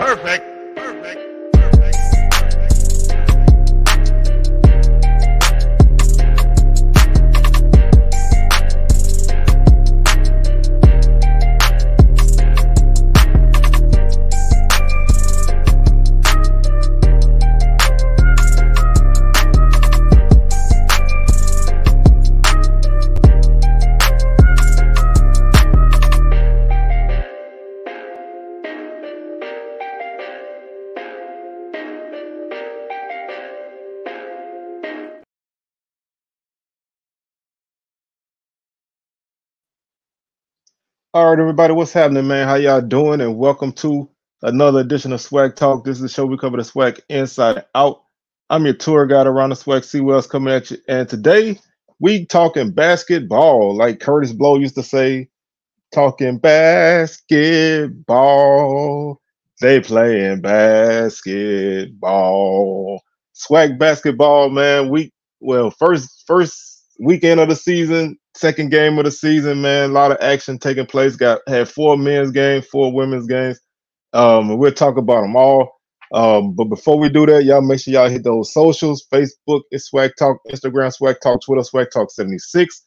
Perfect. All right, everybody, what's happening, man? How y'all doing? And welcome to another edition of SWAC Talk. This is the show we cover the SWAC inside and out. I'm your tour guide around the SWAC. See what's coming at you. And today we talking basketball, like Curtis Blow used to say, talking basketball. They playing basketball. SWAC basketball, man. First weekend of the season, second game of the season, man. A lot of action taking place. Had 4 men's games, 4 women's games. We'll talk about them all. But before we do that, y'all make sure y'all hit those socials. Facebook is SWAC Talk, Instagram SWAC Talk, Twitter SWAC Talk 76.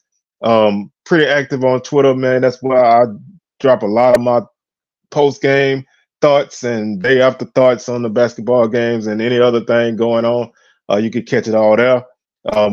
Pretty active on Twitter, man. That's where I drop a lot of my post-game thoughts and day after thoughts on the basketball games and any other thing going on. You can catch it all there.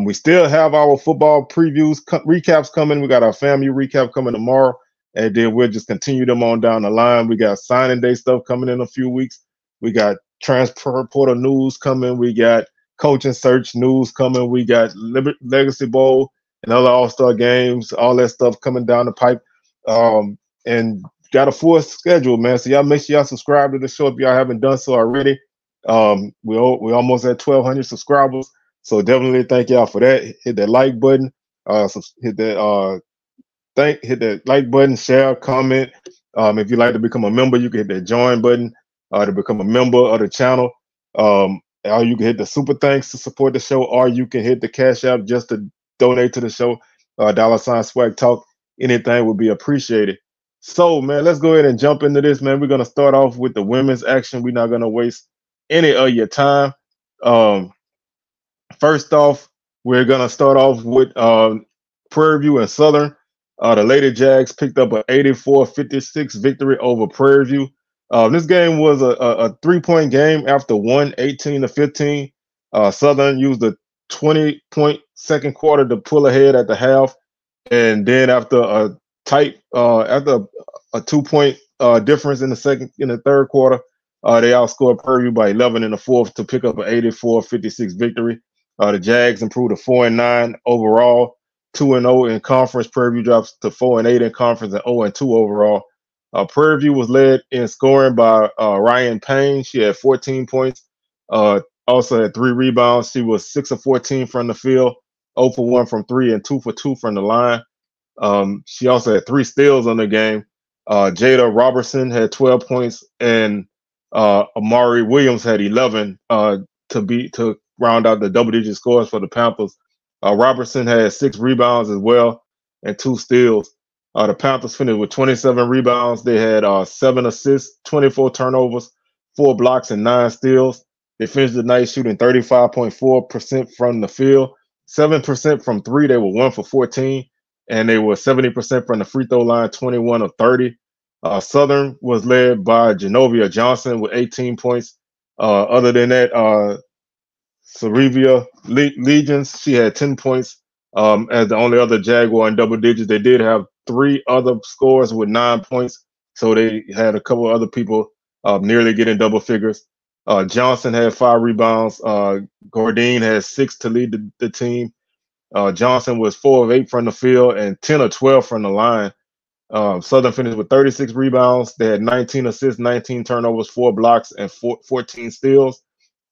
We still have our football previews, recaps coming. We got our family recap coming tomorrow, and then we'll just continue them on down the line. We got signing day stuff coming in a few weeks. We got transfer portal news coming. We got coaching search news coming. We got Legacy Bowl and other All-Star games, all that stuff coming down the pipe. And got a full schedule, man. So y'all make sure y'all subscribe to the show if y'all haven't done so already. We almost at 1,200 subscribers. So definitely thank y'all for that. Hit that like button. Hit that like button, share, comment. If you'd like to become a member, you can hit that join button to become a member of the channel. Or you can hit the super thanks to support the show, or you can hit the Cash App just to donate to the show. $sign SWAC Talk. Anything would be appreciated. So, man, let's go ahead and jump into this, man. We're going to start off with the women's action. We're not going to waste any of your time. First off, we're going to start off with Prairie View and Southern. The Lady Jags picked up an 84-56 victory over Prairie View. This game was a 3-point game after 18-15. Southern used a 20-point second quarter to pull ahead at the half. And then after a 2-point difference in the third quarter, they outscored Prairie View by 11 in the fourth to pick up an 84-56 victory. The Jags improved to 4-9 overall, 2-0 in conference. Prairie View drops to 4-8 in conference and 0-2 overall. Prairie View was led in scoring by Ryan Payne. She had 14 points. Also had 3 rebounds. She was 6 of 14 from the field, 0 for 1 from 3, and 2 for 2 from the line. She also had 3 steals on the game. Jada Robertson had 12 points, and Amari Williams had 11 to round out the double-digit scores for the Panthers. Robertson had 6 rebounds as well and 2 steals. The Panthers finished with 27 rebounds. They had 7 assists, 24 turnovers, 4 blocks, and 9 steals. They finished the night shooting 35.4% from the field, 7% from 3. They were 1 for 14, and they were 70% from the free throw line, 21 of 30. Southern was led by Genovia Johnson with 18 points. Other than that, Sarivia Legions, she had 10 points as the only other Jaguar in double digits. They did have 3 other scores with 9 points, so they had a couple other people nearly getting double figures. Johnson had 5 rebounds. Gordine had 6 to lead the team. Johnson was 4 of 8 from the field and 10 of 12 from the line. Southern finished with 36 rebounds. They had 19 assists, 19 turnovers, 4 blocks, and 14 steals.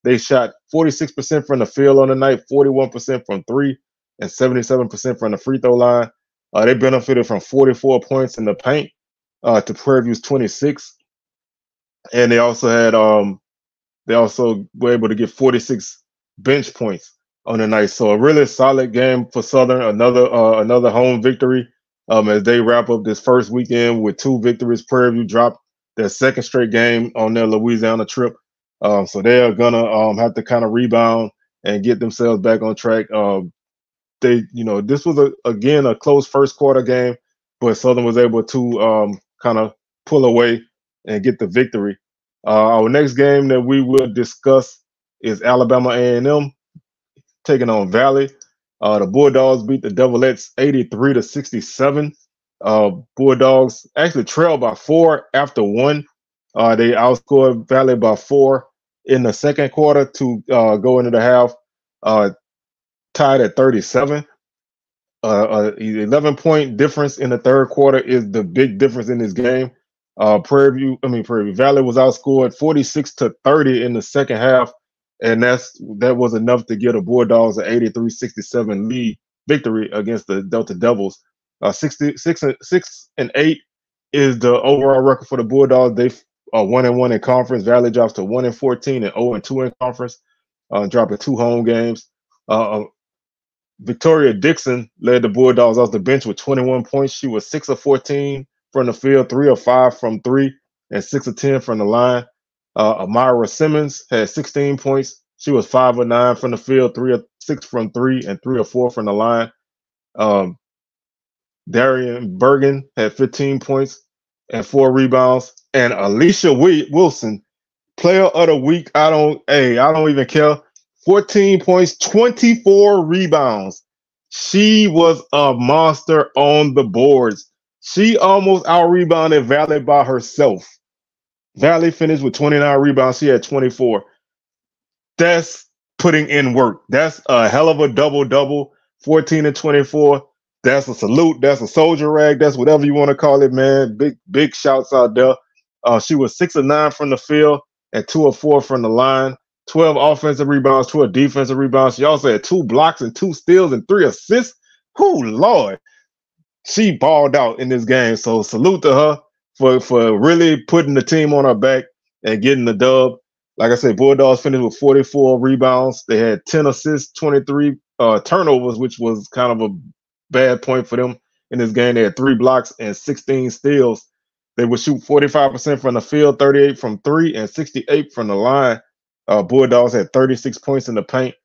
They shot 46% from the field on the night, 41% from 3, and 77% from the free throw line. They benefited from 44 points in the paint to Prairie View's 26, and they also were able to get 46 bench points on the night. So a really solid game for Southern. Another home victory as they wrap up this first weekend with 2 victories. Prairie View dropped their second straight game on their Louisiana trip. So they are gonna have to kind of rebound and get themselves back on track. This was again a close first quarter game, but Southern was able to kind of pull away and get the victory. Our next game that we will discuss is Alabama A&M taking on Valley. The Bulldogs beat the Devilettes 83-67. Bulldogs actually trailed by 4 after 1. They outscored Valley by 4 in the second quarter to go into the half, tied at 37. 11-point difference in the third quarter is the big difference in this game. Prairie View Valley was outscored 46-30 in the second half, and that was enough to get the Bulldogs an 83-67 lead victory against the Delta Devils. 6-8 is the overall record for the Bulldogs. They are 1-1 in conference. Valley drops to 1-14 and 0-2 in conference, dropping 2 home games. Victoria Dixon led the Bulldogs off the bench with 21 points. She was 6 of 14 from the field, 3 of 5 from 3, and 6 of 10 from the line. Amira Simmons had 16 points. She was 5 of 9 from the field, 3 of 6 from 3, and 3 of 4 from the line. Darian Bergen had 15 points and 4 rebounds. And Alicia Wilson, player of the week, I don't even care. 14 points, 24 rebounds. She was a monster on the boards. She almost out-rebounded Valley by herself. Valley finished with 29 rebounds. She had 24. That's putting in work. That's a hell of a double-double, 14 and 24. That's a salute. That's a soldier rag. That's whatever you want to call it, man. Big shouts out there. She was 6 of 9 from the field and 2 of 4 from the line. 12 offensive rebounds, 12 defensive rebounds. She also had 2 blocks and 2 steals and 3 assists. Oh, Lord. She balled out in this game. So salute to her for really putting the team on her back and getting the dub. Like I said, Bulldogs finished with 44 rebounds. They had 10 assists, 23 turnovers, which was kind of a bad point for them in this game. They had 3 blocks and 16 steals. They would shoot 45% from the field, 38 from 3, and 68 from the line. Bulldogs had 36 points in the paint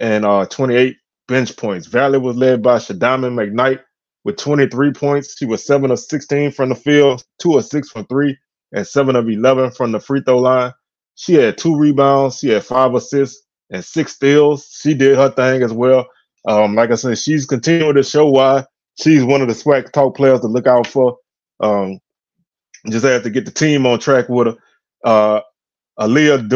and 28 bench points. Valley was led by Shadama McKnight with 23 points. She was 7 of 16 from the field, 2 of 6 from 3, and 7 of 11 from the free throw line. She had 2 rebounds. She had 5 assists and 6 steals. She did her thing as well. Like I said, she's continuing to show why she's one of the SWAC top players to look out for. Just have to get the team on track with her. Aaliyah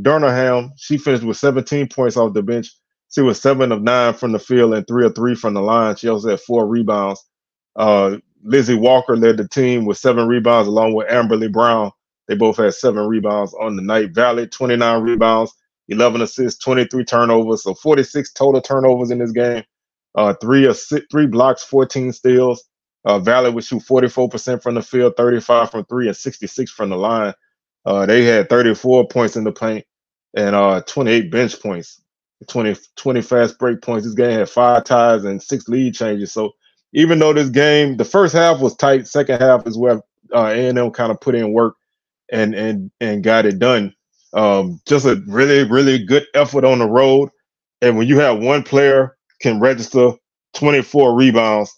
Durham, she finished with 17 points off the bench. She was 7 of 9 from the field and 3 of 3 from the line. She also had 4 rebounds. Lizzie Walker led the team with 7 rebounds along with Amberly Brown. They both had 7 rebounds on the night. Valley, 29 rebounds, 11 assists, 23 turnovers. So 46 total turnovers in this game. 3 blocks, 14 steals. Valley would shoot 44% from the field, 35 from 3, and 66 from the line. They had 34 points in the paint and 28 bench points, 20 fast break points. This game had 5 ties and 6 lead changes. So even though this game, the first half was tight, second half is where A&M kind of put in work and got it done. Just a really, really good effort on the road. And when you have one player can register 24 rebounds,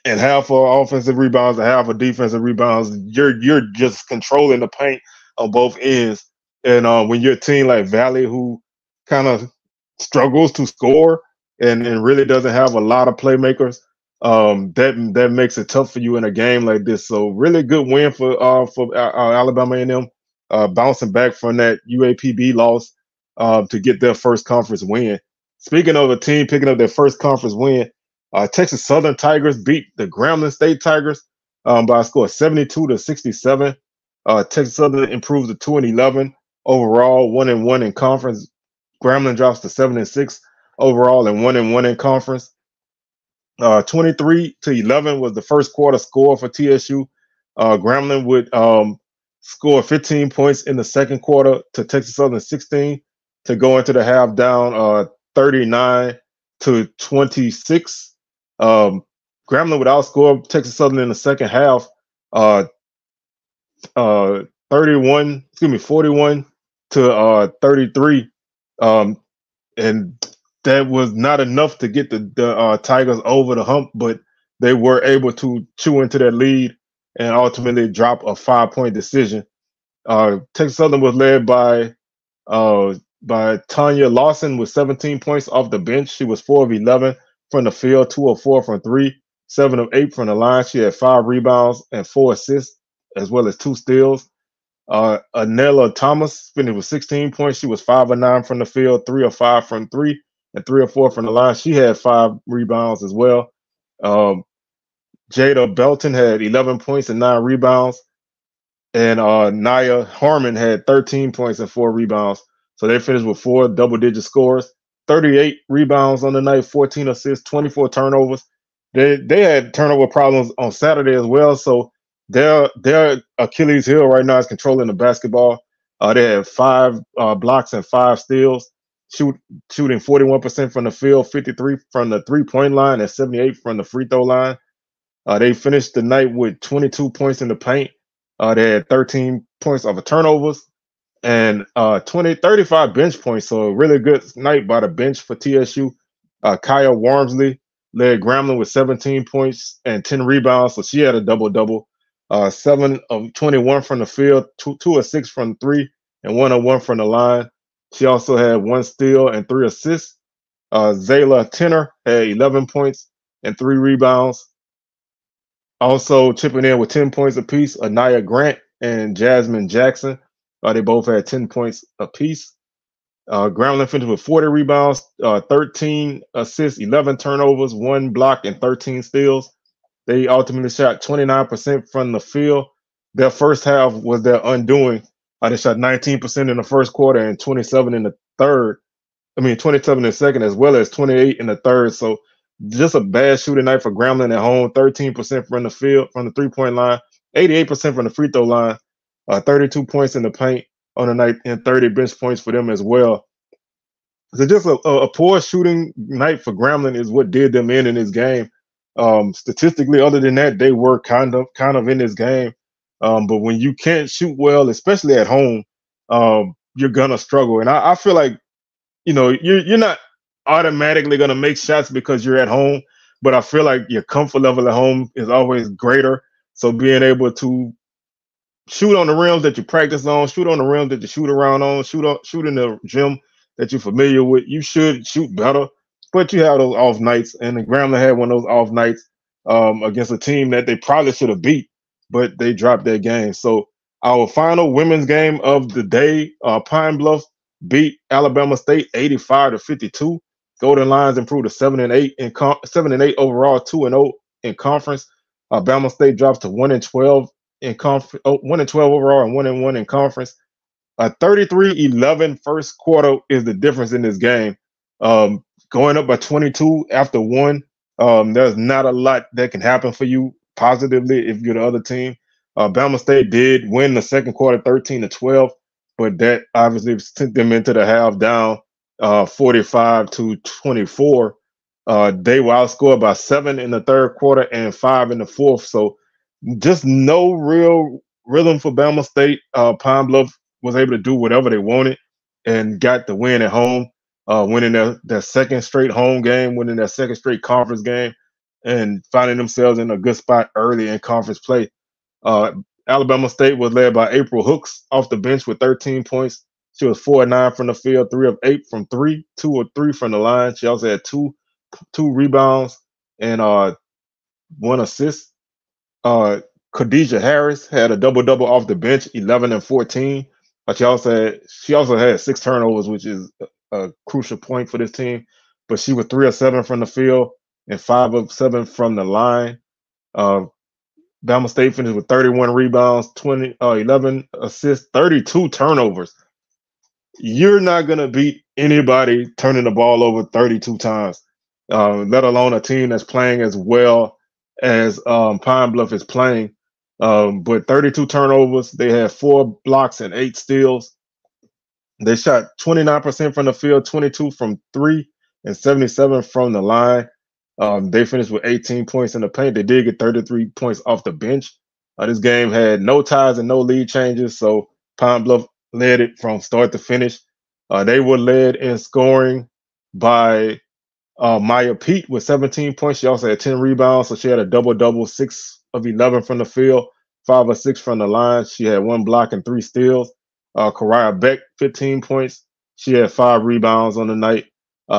and half of offensive rebounds and half of defensive rebounds, you're just controlling the paint on both ends. And when you're a team like Valley, who kind of struggles to score and really doesn't have a lot of playmakers, that makes it tough for you in a game like this. So really good win for Alabama A&M, bouncing back from that UAPB loss to get their first conference win. Speaking of a team picking up their first conference win, Texas Southern Tigers beat the Grambling State Tigers by a score of 72-67. Texas Southern improves to 2-11 overall, 1-1 in conference. Grambling drops to 7-6 overall and 1-1 in conference. 23-11 was the first quarter score for TSU. Grambling would score 15 points in the second quarter to Texas Southern 16 to go into the half down 39-26. Grambling would outscore Texas Southern in the second half 41 to 33. Um, and that was not enough to get the Tigers over the hump, but they were able to chew into that lead and ultimately drop a 5-point decision. Texas Southern was led by Tanya Lawson with 17 points off the bench. She was 4 of 11 from the field, 2 of 4 from three, 7 of 8 from the line. She had 5 rebounds and 4 assists, as well as 2 steals. Anela Thomas finished with 16 points. She was 5 of 9 from the field, 3 of 5 from three, and 3 of 4 from the line. She had 5 rebounds as well. Jada Belton had 11 points and 9 rebounds. And Naya Harmon had 13 points and 4 rebounds. So they finished with 4 double-digit scores, 38 rebounds on the night, 14 assists, 24 turnovers. They had turnover problems on Saturday as well. So their Achilles heel right now is controlling the basketball. They had 5 blocks and 5 steals, shooting 41% from the field, 53 from the 3-point line, and 78 from the free throw line. They finished the night with 22 points in the paint. They had 13 points off of turnovers and 35 bench points. So a really good night by the bench for TSU. Kaya Wormsley led Grambling with 17 points and 10 rebounds. So she had a double-double. 7 of 21 from the field, 2 of 6 from 3, and 1 of 1 from the line. She also had 1 steal and 3 assists. Zayla Tenner had 11 points and 3 rebounds. Also chipping in with 10 points apiece, Anaya Grant and Jasmine Jackson. They both had 10 points apiece. Grambling finished with 40 rebounds, 13 assists, 11 turnovers, 1 block, and 13 steals. They ultimately shot 29% from the field. Their first half was their undoing. They shot 19% in the first quarter and 27 in the third. 27 in the second, as well as 28 in the third. So just a bad shooting night for Grambling at home. 13% from the field, from the 3-point line, 88% from the free throw line, 32 points in the paint on the night, and 30 bench points for them as well. So just a poor shooting night for Grambling is what did them in this game. Statistically, other than that, they were kind of in this game. But when you can't shoot well, especially at home, you're gonna struggle. And I feel like, you're not automatically going to make shots because you're at home, but I feel like your comfort level at home is always greater. So being able to shoot on the rims that you practice on, shoot on the rims that you shoot around on, shoot in the gym that you're familiar with, you should shoot better. But you have those off nights, and the Grambling had one of those off nights against a team that they probably should have beat, but they dropped their game. So our final women's game of the day, Pine Bluff beat Alabama State 85-52. Golden Lions improved to 7-8 7-8 overall, 2-0 in conference. Alabama State drops to 1-12 in conference, 1-12 overall, and 1-1 in conference. 33-11 first quarter is the difference in this game. Going up by 22 after 1, there's not a lot that can happen for you positively if you're the other team. Alabama State did win the second quarter 13-12, but that obviously sent them into the half down 45-24. They were outscored by 7 in the third quarter and 5 in the fourth. So just no real rhythm for Bama State. Pine Bluff was able to do whatever they wanted and got the win at home, winning their second straight home game, winning their second straight conference game, and finding themselves in a good spot early in conference play. Alabama State was led by April Hooks off the bench with 13 points. She was 4 of 9 from the field, 3 of 8 from 3, 2 of 3 from the line. She also had two rebounds and 1 assist. Khadijah Harris had a double-double off the bench, 11 and 14. She also had 6 turnovers, which is a crucial point for this team. But she was 3 of 7 from the field and 5 of 7 from the line. Bama State finished with 31 rebounds, 11 assists, 32 turnovers. You're not going to beat anybody turning the ball over 32 times, let alone a team that's playing as well as Pine Bluff is playing. But 32 turnovers, they had 4 blocks and 8 steals. They shot 29% from the field, 22 from 3, and 77 from the line. They finished with 18 points in the paint. They did get 33 points off the bench. This game had no ties and no lead changes, so Pine Bluff led it from start to finish. They were led in scoring by Maya Pete with 17 points. She also had 10 rebounds, so she had a double-double, 6 of 11 from the field, 5 of 6 from the line. She had 1 block and 3 steals. Kariah Beck, 15 points. She had 5 rebounds on the night.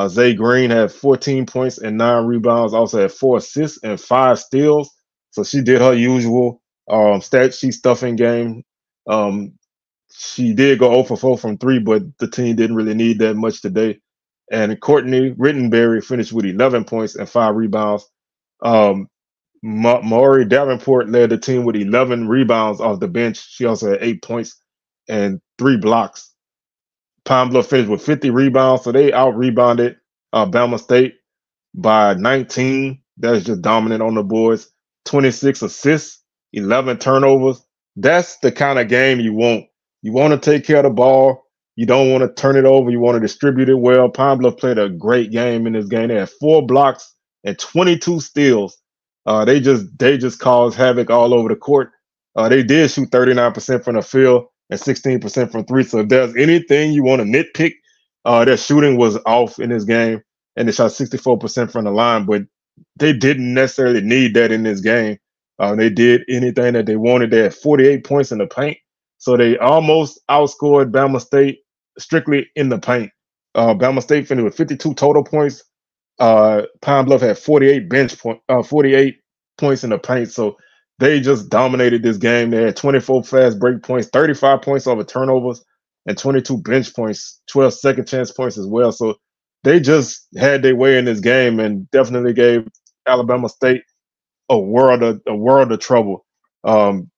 Zay Green had 14 points and 9 rebounds, also had 4 assists and 5 steals. So she did her usual stat sheet stuffing game. She did go 0 for 4 from 3, but the team didn't really need that much today. And Courtney Rittenberry finished with 11 points and 5 rebounds. Maury Davenport led the team with 11 rebounds off the bench. She also had 8 points and 3 blocks. Pine Bluff finished with 50 rebounds, so they out-rebounded Bama State by 19. That's just dominant on the boards. 26 assists, 11 turnovers. That's the kind of game you want. You want to take care of the ball. You don't want to turn it over. You want to distribute it well. Pine Bluff played a great game in this game. They had 4 blocks and 22 steals. They just caused havoc all over the court. They did shoot 39% from the field and 16% from 3. So if there's anything you want to nitpick, their shooting was off in this game, and they shot 64% from the line. But they didn't necessarily need that in this game. They did anything that they wanted. They had 48 points in the paint. So they almost outscored Bama State strictly in the paint. Bama State finished with 52 total points. Pine Bluff had 48 points in the paint. So they just dominated this game. They had 24 fast break points, 35 points over turnovers, and 22 bench points, 12 second chance points as well. So they just had their way in this game and definitely gave Alabama State a world of trouble.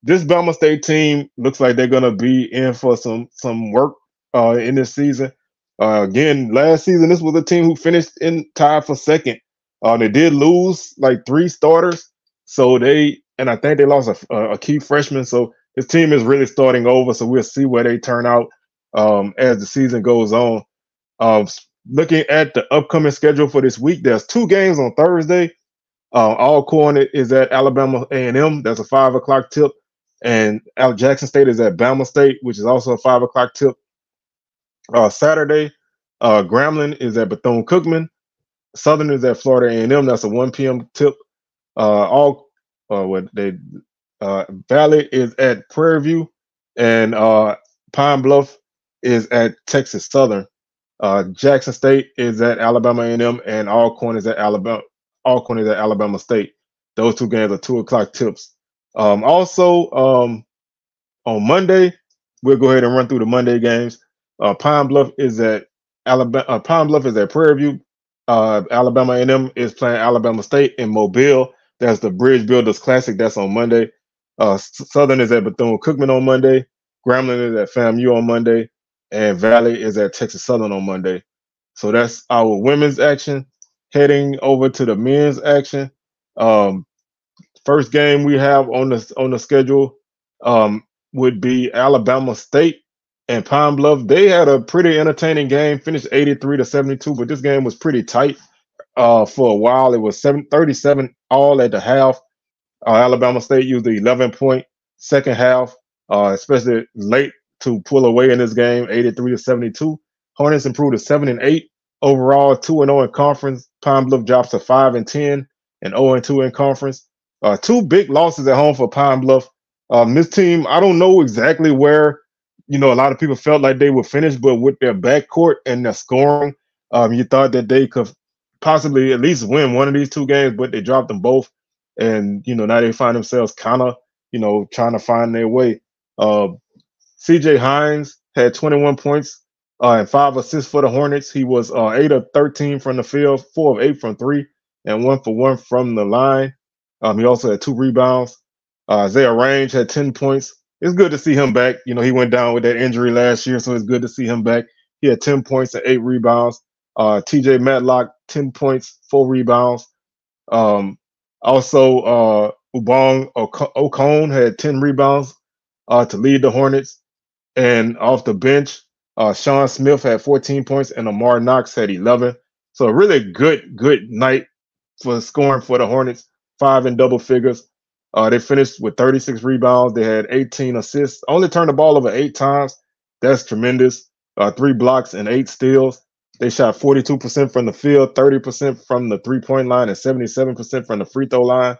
This Bama State team looks like they're gonna be in for some work in this season. Again, last season this was a team who finished in tied for second. They did lose like 3 starters, so I think they lost a key freshman. So this team is really starting over. So we'll see where they turn out as the season goes on. Looking at the upcoming schedule for this week, there's 2 games on Thursday. Alcorn is at Alabama A&M. That's a 5 o'clock tip. And Jackson State is at Bama State, which is also a 5 o'clock tip. Saturday, Grambling is at Bethune-Cookman. Southern is at Florida A&M. That's a 1 p.m. tip. Valley is at Prairie View, and Pine Bluff is at Texas Southern. Jackson State is at Alabama A&M, and Alcorn is at Alabama State. Those 2 games are 2 o'clock tips. Also, on Monday, we'll go ahead and run through the Monday games. Pine Bluff is at Alabama. Pine Bluff is at Prairie View. Alabama A&M is playing Alabama State in Mobile. That's the Bridge Builders Classic. That's on Monday. Southern is at Bethune-Cookman on Monday. Grambling is at FAMU on Monday, and Valley is at Texas Southern on Monday. So that's our women's action. Heading over to the men's action. First game we have on the schedule would be Alabama State and Pine Bluff. They had a pretty entertaining game, finished 83-72, but this game was pretty tight for a while. It was 37 all at the half. Alabama State used the 11-point second half, especially late to pull away in this game, 83-72. Hornets improved to 7-8 overall, 2-0 in conference. Pine Bluff drops to 5-10 and 0-2 in conference. 2 big losses at home for Pine Bluff. This team, I don't know exactly where, a lot of people felt like they would finish, but with their backcourt and their scoring, you thought that they could possibly at least win one of these 2 games, but they dropped them both. And, now they find themselves kind of, trying to find their way. CJ Hines had 21 points and 5 assists for the Hornets. He was 8 of 13 from the field, 4 of 8 from 3, and 1 for 1 from the line. He also had 2 rebounds. Isaiah Range had 10 points. It's good to see him back. He went down with that injury last year, so it's good to see him back. He had 10 points and 8 rebounds. TJ Matlock, 10 points, 4 rebounds. Also, Ubong Okon had 10 rebounds to lead the Hornets. And off the bench, Sean Smith had 14 points and Amar Knox had 11. So a really good night for scoring for the Hornets, 5 in double figures. They finished with 36 rebounds. They had 18 assists. Only turned the ball over 8 times. That's tremendous. 3 blocks and 8 steals. They shot 42% from the field, 30% from the three-point line, and 77% from the free throw line.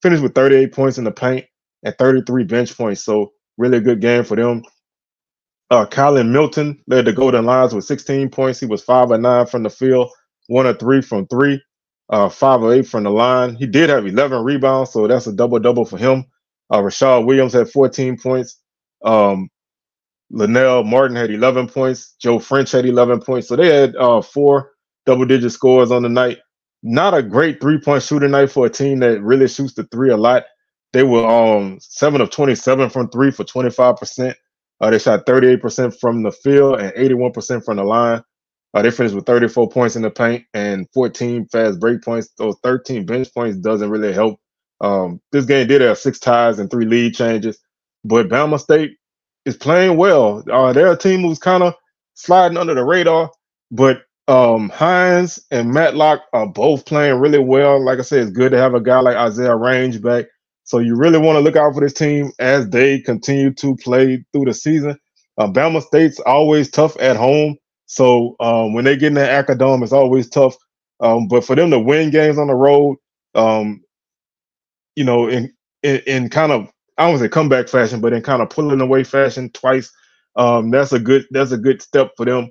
Finished with 38 points in the paint and 33 bench points. So really a good game for them. Colin Milton led the Golden Lions with 16 points. He was 5 of 9 from the field, 1 of 3 from three, 5 of 8 from the line. He did have 11 rebounds, so that's a double-double for him. Rashad Williams had 14 points. Linnell Martin had 11 points. Joe French had 11 points. So they had 4 double-digit scores on the night. Not a great three-point shooting night for a team that really shoots the three a lot. They were 7 of 27 from three for 25%. They shot 38% from the field and 81% from the line. They finished with 34 points in the paint and 14 fast break points. Those 13 bench points doesn't really help. This game did have 6 ties and 3 lead changes, but Bama State is playing well. They're a team who's kind of sliding under the radar, but Hines and Matlock are both playing really well. Like I said, it's good to have a guy like Isaiah Range back. So you really want to look out for this team as they continue to play through the season. Bama State's always tough at home. So when they get in the Acadome, it's always tough. But for them to win games on the road, in kind of, I don't want to say comeback fashion, but in kind of pulling away fashion twice, that's a good step for them.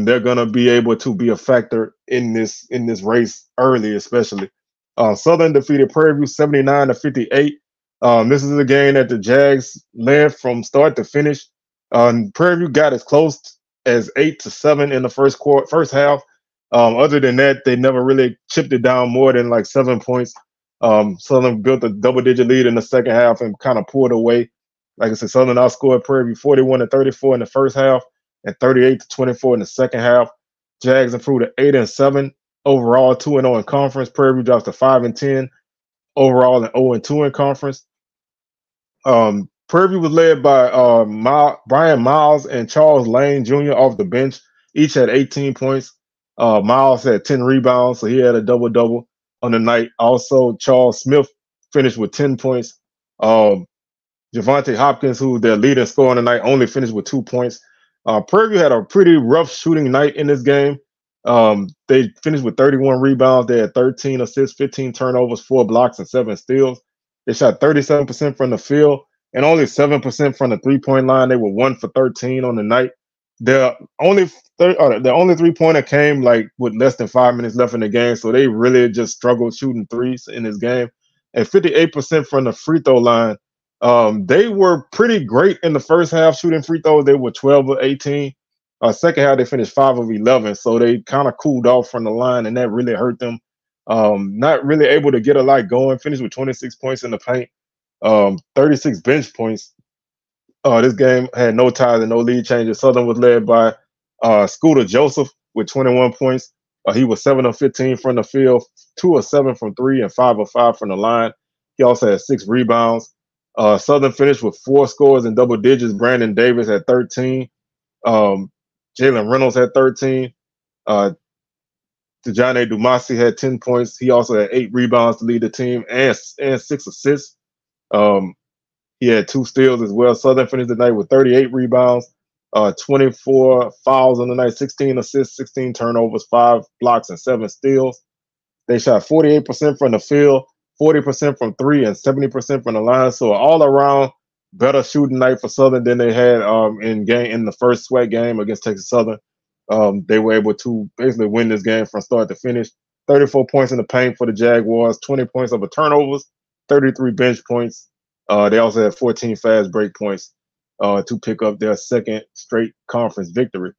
They're gonna be able to be a factor in this race early, especially. Southern defeated Prairie View 79-58. This is a game that the Jags led from start to finish. Prairie View got as close as 8-7 in the first half. Other than that, they never really chipped it down more than like 7 points. Southern built a double-digit lead in the second half and kind of pulled away. Like I said, Southern outscored Prairie View 41-34 in the first half and 38-24 in the second half. Jags improved to 8-7 overall, 2-0 in conference. Prairie View drops to 5-10 overall and 0-2 in conference. Prairie View was led by Brian Miles and Charles Lane Jr. off the bench. Each had 18 points. Miles had 10 rebounds, so he had a double-double on the night. Also, Charles Smith finished with 10 points. Javante Hopkins, who their leading scorer on the night, only finished with 2 points. Prairie View had a pretty rough shooting night in this game. They finished with 31 rebounds. They had 13 assists, 15 turnovers, 4 blocks, and 7 steals. They shot 37% from the field and only 7% from the three-point line. They were 1 for 13 on the night. The only three-pointer came like with less than 5 minutes left in the game, so they really just struggled shooting threes in this game. And 58% from the free throw line. They were pretty great in the first half shooting free throws. They were 12 of 18. Second half, they finished 5 of 11, so they kind of cooled off from the line, and that really hurt them. Not really able to get a lot going. Finished with 26 points in the paint, 36 bench points. This game had no ties and no lead changes. Southern was led by Scooter Joseph with 21 points. He was 7 of 15 from the field, 2 of 7 from three, and 5 of 5 from the line. He also had 6 rebounds. Southern finished with 4 scores in double digits. Brandon Davis had 13. Jalen Reynolds had 13. Dejane Dumasi had 10 points. He also had 8 rebounds to lead the team and 6 assists. He had 2 steals as well. Southern finished the night with 38 rebounds, 24 fouls on the night, 16 assists, 16 turnovers, 5 blocks, and 7 steals. They shot 48% from the field, 40% from three, and 70% from the line. So all around better shooting night for Southern than they had in the first SWAC game against Texas Southern. They were able to basically win this game from start to finish. 34 points in the paint for the Jaguars, 20 points over turnovers, 33 bench points. They also had 14 fast break points to pick up their second straight conference victory.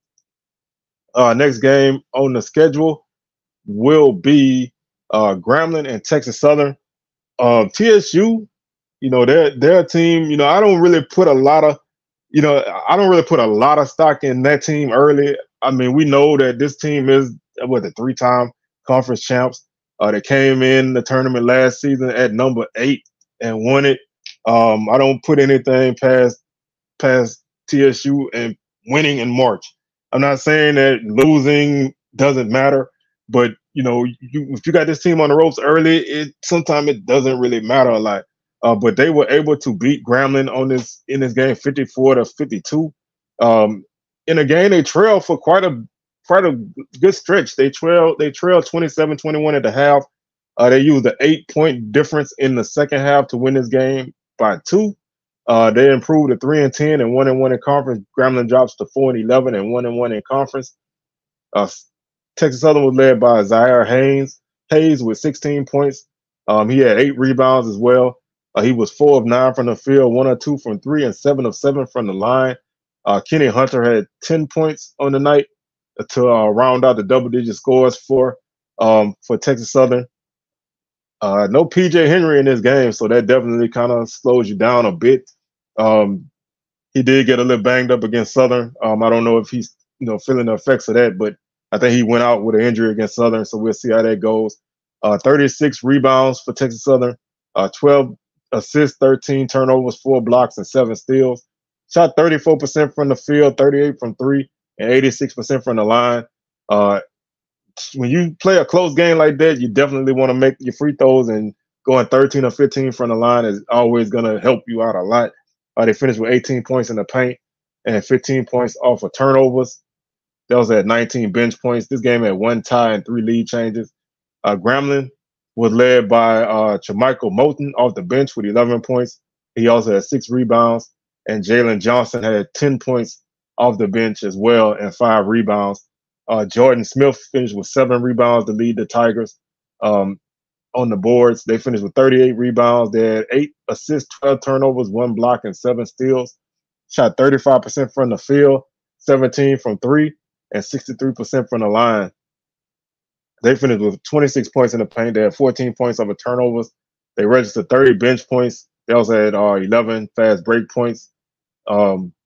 Next game on the schedule will be Grambling and Texas Southern. TSU, their team, I don't really put a lot of stock in that team early. I mean, we know that this team is the 3-time conference champs. They came in the tournament last season at number 8 and won it. I don't put anything past TSU and winning in March. I'm not saying that losing doesn't matter, but if you got this team on the ropes early, sometimes it doesn't really matter a lot. but they were able to beat Grambling in this game 54-52. In a game they trailed for quite a good stretch. They trailed 27-21 at the half. They used an 8-point difference in the second half to win this game by 2. They improved to 3-10 and 1-1 in conference. Grambling drops to 4-11 and 1-1 in conference. Texas Southern was led by Zaire Hayes with 16 points. He had 8 rebounds as well. He was 4 of 9 from the field, 1 of 2 from 3, and 7 of 7 from the line. Kenny Hunter had 10 points on the night to round out the double-digit scores for Texas Southern. No PJ Henry in this game, so that definitely kind of slows you down a bit. He did get a little banged up against Southern. I don't know if he's feeling the effects of that, but I think he went out with an injury against Southern, so we'll see how that goes. 36 rebounds for Texas Southern, 12 assists, 13 turnovers, 4 blocks, and 7 steals. Shot 34% from the field, 38 from 3, and 86% from the line. When you play a close game like that, you definitely want to make your free throws, and going 13 or 15 from the line is always going to help you out a lot. They finished with 18 points in the paint and 15 points off of turnovers. That was at 19 bench points. This game had 1 tie and 3 lead changes. Grambling was led by Chamichael Moulton off the bench with 11 points. He also had 6 rebounds. And Jalen Johnson had 10 points off the bench as well and 5 rebounds. Jordan Smith finished with 7 rebounds to lead the Tigers on the boards. They finished with 38 rebounds. They had 8 assists, 12 turnovers, 1 block, and 7 steals. Shot 35% from the field, 17 from 3, and 63% from the line. They finished with 26 points in the paint. They had 14 points off of turnovers. They registered 30 bench points. They also had 11 fast break points.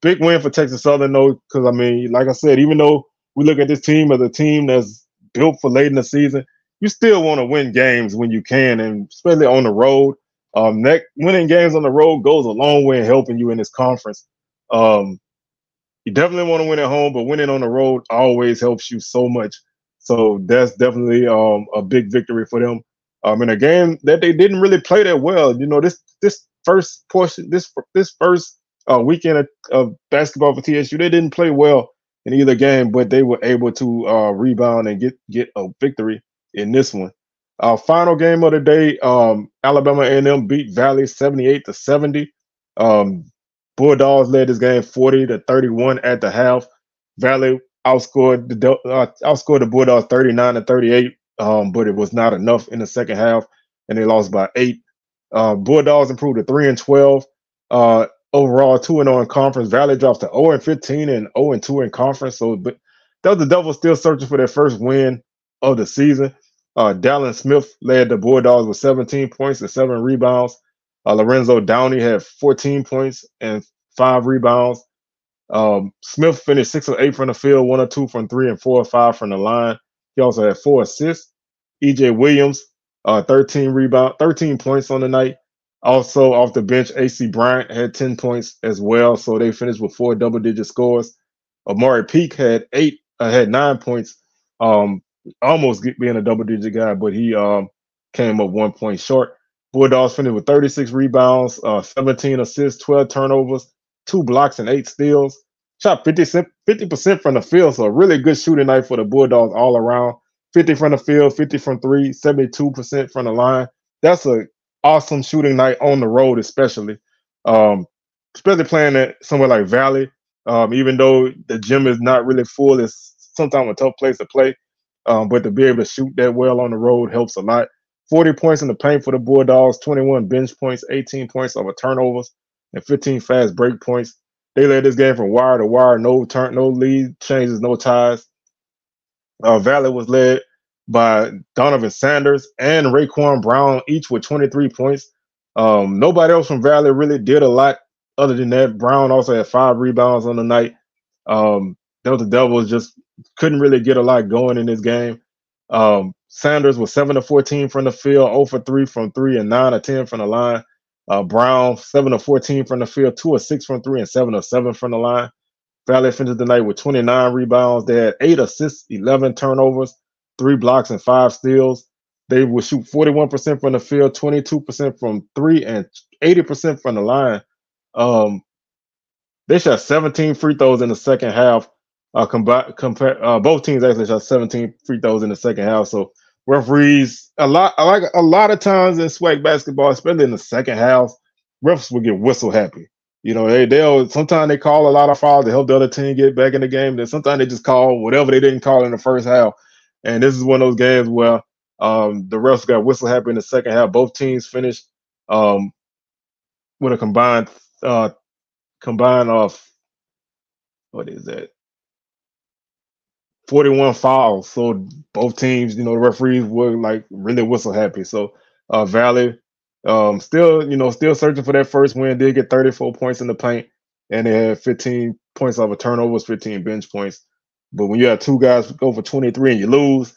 Big win for Texas Southern, though, because, like I said, even though we look at this team as a team that's built for late in the season, you still want to win games when you can, and especially on the road. Winning games on the road goes a long way in helping you in this conference. You definitely want to win at home, but winning on the road always helps you so much. So that's definitely a big victory for them. In a game that they didn't really play that well. This first portion, this first weekend of basketball for TSU, they didn't play well in either game, but they were able to rebound and get a victory in this one. Our final game of the day, Alabama A&M beat Valley 78-70. Bulldogs led this game 40-31 at the half. Valley outscored the Bulldogs 39-38, but it was not enough in the second half, and they lost by 8. Bulldogs improved to 3-12. Overall, 2-0 in conference. Valley drops to 0-15 and 0-2 in conference. So, but the Devils still searching for their first win of the season. Dallin Smith led the Bulldogs with 17 points and 7 rebounds. Lorenzo Downey had 14 points and 5 rebounds. Smith finished 6 of 8 from the field, 1 of 2 from 3, and 4 of 5 from the line. He also had 4 assists. EJ Williams, 13 points on the night. Also off the bench, AC Bryant had 10 points as well, so they finished with 4 double-digit scores. Amari Peak had 9 points, almost being a double-digit guy, but he came up 1 point short. Bulldogs finished with 36 rebounds, 17 assists, 12 turnovers, 2 blocks, and 8 steals. Shot 50% from the field, so a really good shooting night for the Bulldogs all around. 50 from the field, 50 from 3, 72% from the line. That's a awesome shooting night on the road, especially playing at somewhere like Valley. Even though the gym is not really full, it's sometimes a tough place to play. But to be able to shoot that well on the road helps a lot. 40 points in the paint for the Bulldogs, 21 bench points, 18 points over turnovers, and 15 fast break points. They led this game from wire to wire, no lead changes, no ties. Valley was led by Donovan Sanders and Raekwon Brown, each with 23 points. Nobody else from Valley really did a lot other than that. Brown also had 5 rebounds on the night. The Devils just couldn't really get a lot going in this game. Sanders was 7 of 14 from the field, 0 for 3 from 3, and 9 of 10 from the line. Brown, 7 of 14 from the field, 2 of 6 from 3, and 7 of 7 from the line. Valley finished the night with 29 rebounds. They had 8 assists, 11 turnovers, 3 blocks, and 5 steals. They would shoot 41% from the field, 22% from 3, and 80% from the line. Um, they shot 17 free throws in the second half. Both teams actually shot 17 free throws in the second half. So referees a lot of times in SWAC basketball, especially in the second half, refs will get whistle happy. You know, they'll sometimes they call a lot of fouls to help the other team get back in the game. Then sometimes they just call whatever they didn't call in the first half. And this is one of those games where the refs got whistle happy in the second half. Both teams finished um, with a combined of what is that? 41 fouls. So both teams, you know, the referees were like really whistle happy. So Valley still, you know, still searching for that first win, did get 34 points in the paint, and they had 15 points off of turnovers, 15 bench points. But when you have two guys go for 23 and you lose,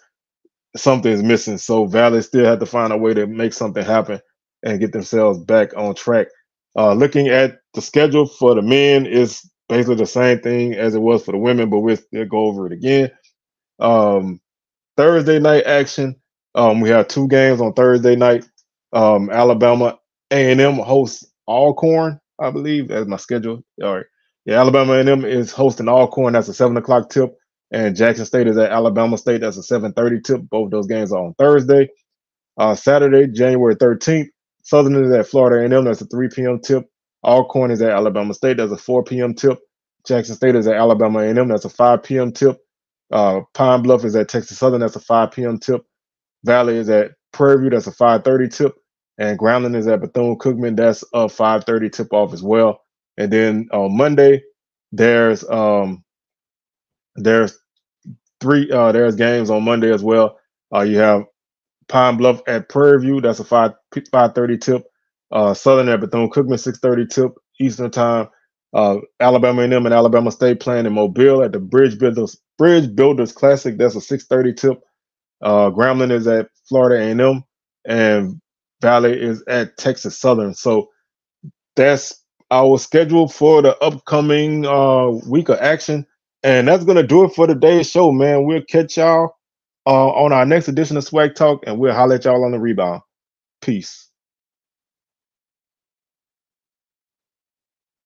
something is missing. So Valley still had to find a way to make something happen and get themselves back on track. Looking at the schedule for the men is basically the same thing as it was for the women, but we'll still go over it again. Thursday night action. We have two games on Thursday night. Alabama A&M hosts Alcorn, I believe. That's my schedule. All right. Yeah, Alabama A&M is hosting Alcorn. That's a 7 o'clock tip. And Jackson State is at Alabama State. That's a 7:30 tip. Both those games are on Thursday. Saturday, January 13th, Southern is at Florida A&M. That's a 3 p.m. tip. Alcorn is at Alabama State. That's a 4 p.m. tip. Jackson State is at Alabama A&M. That's a 5 p.m. tip. Pine Bluff is at Texas Southern. That's a 5 p.m. tip. Valley is at Prairie View. That's a 5:30 tip. And Groundling is at Bethune-Cookman. That's a 5:30 tip off as well. And then on Monday, there's there's games on Monday as well. You have Pine Bluff at Prairie View. That's a 5:30 tip. Southern at Bethune-Cookman 6:30 tip Eastern time. Alabama A&M and Alabama State playing in Mobile at the Bridge Builders Classic. That's a 6:30 tip. Grambling is at Florida A&M, and Valley is at Texas Southern. So that's our schedule for the upcoming week of action. And that's going to do it for today's show, man. We'll catch y'all on our next edition of SWAC Talk, and we'll holler at y'all on the rebound. Peace.